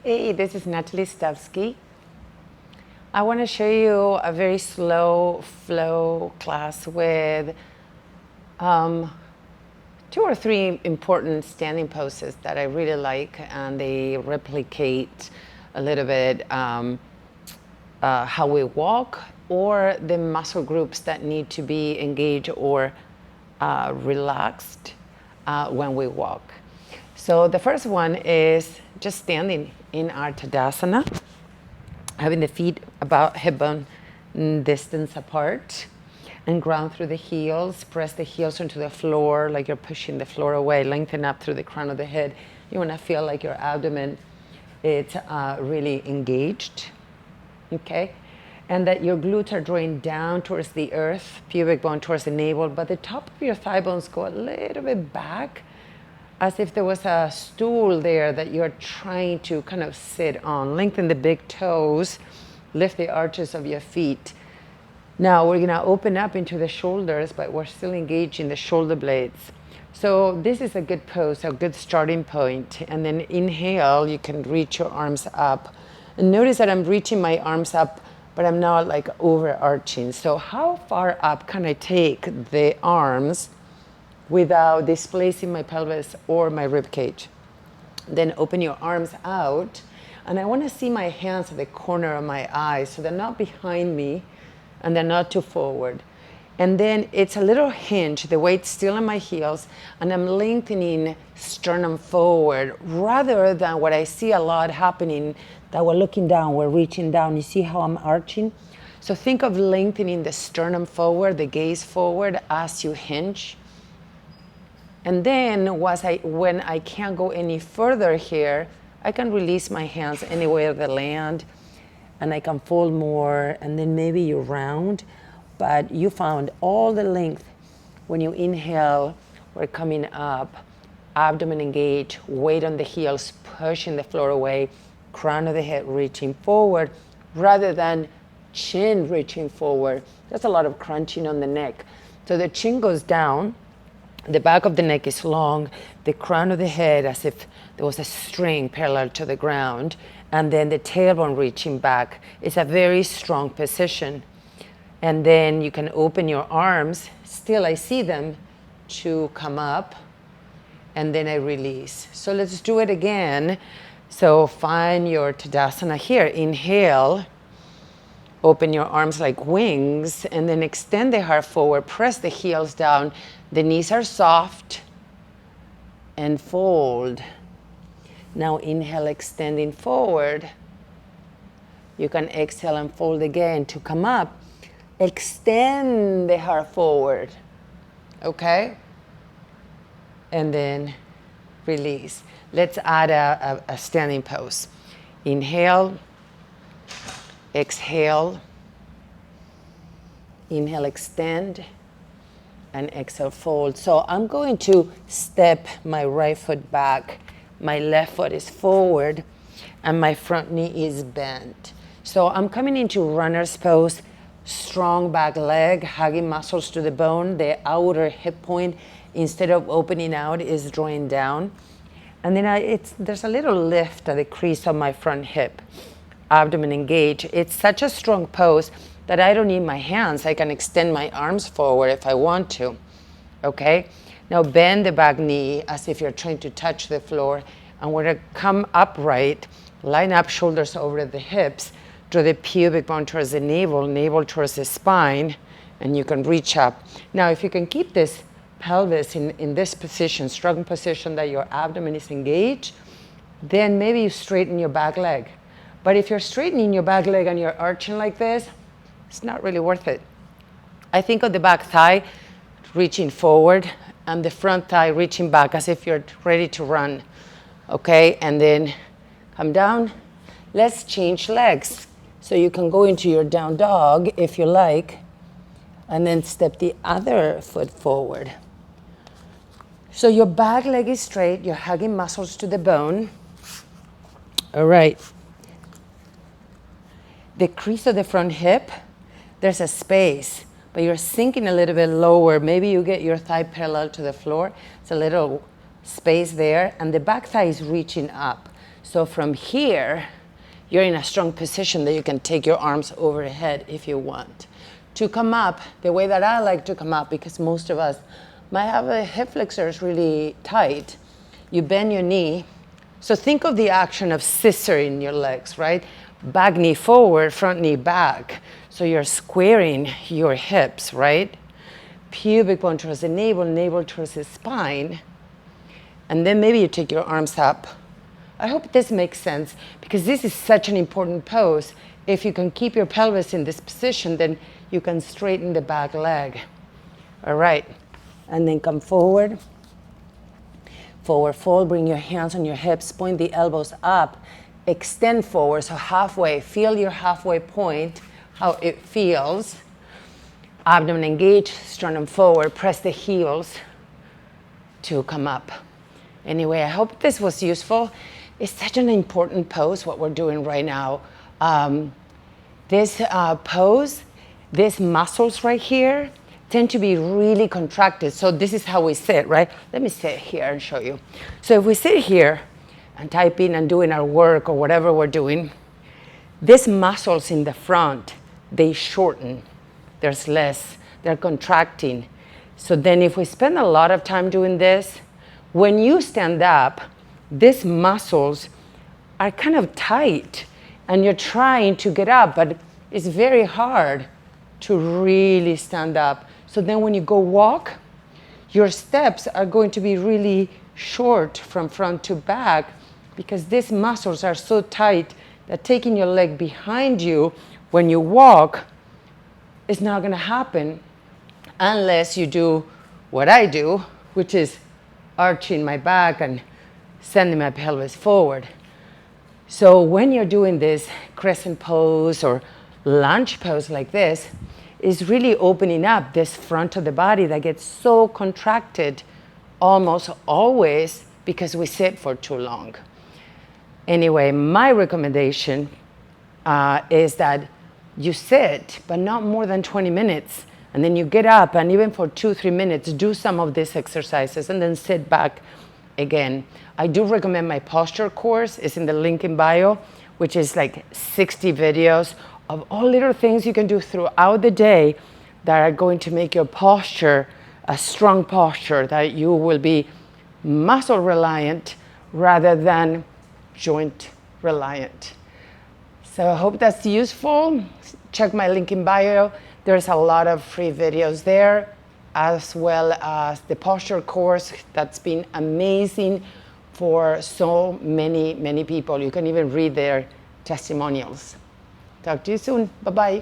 Hey, this is Natalie Stavsky. I want to show you a very slow flow class with two or three important standing poses that I really like, and they replicate a little bit how we walk or the muscle groups that need to be engaged or relaxed when we walk. So the first one is just standing in our Tadasana, having the feet about hip bone distance apart, and ground through the heels. Press the heels into the floor like you're pushing the floor away. Lengthen up through the crown of the head. You want to feel like your abdomen is really engaged, okay? And that your glutes are drawing down towards the earth, pubic bone towards the navel, but the top of your thigh bones go a little bit back, as if there was a stool there that you're trying to kind of sit on. Lengthen the big toes, lift the arches of your feet. Now we're gonna open up into the shoulders, but we're still engaged in the shoulder blades. So this is a good pose, a good starting point. And then inhale, you can reach your arms up. And notice that I'm reaching my arms up, but I'm not like overarching. So how far up can I take the arms without displacing my pelvis or my rib cage? Then open your arms out, and I want to see my hands at the corner of my eyes, so they're not behind me and they're not too forward. And then it's a little hinge, the weight's still on my heels, and I'm lengthening sternum forward rather than what I see a lot happening, that we're looking down, we're reaching down. You see how I'm arching? So think of lengthening the sternum forward, the gaze forward as you hinge. And then when I can't go any further here, I can release my hands anywhere they land, and I can fold more, and then maybe you round, but you found all the length. When you inhale, we're coming up, abdomen engaged, weight on the heels, pushing the floor away, crown of the head reaching forward, rather than chin reaching forward. There's a lot of crunching on the neck. So the chin goes down, the back of the neck is long, the crown of the head as if there was a string parallel to the ground, and then the tailbone reaching back. It's a very strong position. And then you can open your arms, still I see them, to come up, and then I release. So let's do it again. So find your Tadasana here. Inhale, open your arms like wings, and then extend the heart forward, press the heels down, the knees are soft, and fold. Now inhale, extending forward. You can exhale and fold again to come up. Extend the heart forward, okay? And then release. Let's add a standing pose. Inhale, exhale, inhale, extend, and exhale, fold. So I'm going to step my right foot back, my left foot is forward, and my front knee is bent. So I'm coming into runner's pose, strong back leg, hugging muscles to the bone. The outer hip point, instead of opening out, is drawing down. And then there's a little lift at the crease of my front hip. Abdomen engaged. It's such a strong pose that I don't need my hands. I can extend my arms forward if I want to, okay? Now bend the back knee as if you're trying to touch the floor, and we're gonna come upright, line up shoulders over the hips, draw the pubic bone towards the navel, navel towards the spine, and you can reach up. Now if you can keep this pelvis in this position, strong position that your abdomen is engaged, then maybe you straighten your back leg. But if you're straightening your back leg and you're arching like this, it's not really worth it. I think of the back thigh reaching forward and the front thigh reaching back as if you're ready to run, okay? And then come down. Let's change legs. So you can go into your down dog if you like, and then step the other foot forward. So your back leg is straight, you're hugging muscles to the bone. All right. The crease of the front hip, there's a space, but you're sinking a little bit lower. Maybe you get your thigh parallel to the floor. It's a little space there, and the back thigh is reaching up. So from here, you're in a strong position that you can take your arms overhead if you want. To come up, the way that I like to come up, because most of us might have the hip flexors really tight, you bend your knee. So think of the action of scissoring your legs, right? Back knee forward, front knee back. So you're squaring your hips, right? Pubic bone towards the navel towards the spine. And then maybe you take your arms up. I hope this makes sense, because this is such an important pose. If you can keep your pelvis in this position, then you can straighten the back leg. All right, and then come forward. Forward fold, bring your hands on your hips, point the elbows up, extend forward, so halfway, feel your halfway point, how it feels. Abdomen engaged, sternum forward, press the heels to come up. Anyway, I hope this was useful. It's such an important pose, what we're doing right now. This pose, these muscles right here tend to be really contracted. So this is how we sit, right? Let me sit here and show you. So if we sit here and typing and doing our work or whatever we're doing, these muscles in the front, they shorten. There's less, they're contracting. So then if we spend a lot of time doing this, when you stand up, these muscles are kind of tight and you're trying to get up, but it's very hard to really stand up. So then when you go walk, your steps are going to be really short from front to back, because these muscles are so tight that taking your leg behind you when you walk is not going to happen unless you do what I do, which is arching my back and sending my pelvis forward. So when you're doing this crescent pose or lunge pose like this, is really opening up this front of the body that gets so contracted almost always because we sit for too long. Anyway, my recommendation is that you sit, but not more than 20 minutes. And then you get up, and even for 2-3 minutes, do some of these exercises and then sit back again. I do recommend my posture course. It's in the link in bio, which is like 60 videos of all little things you can do throughout the day that are going to make your posture a strong posture, that you will be muscle reliant rather than joint reliant. So I hope that's useful. Check my link in bio. There's a lot of free videos there, as well as the posture course that's been amazing for so many people. You can even read their testimonials. Talk to you soon. Bye-bye.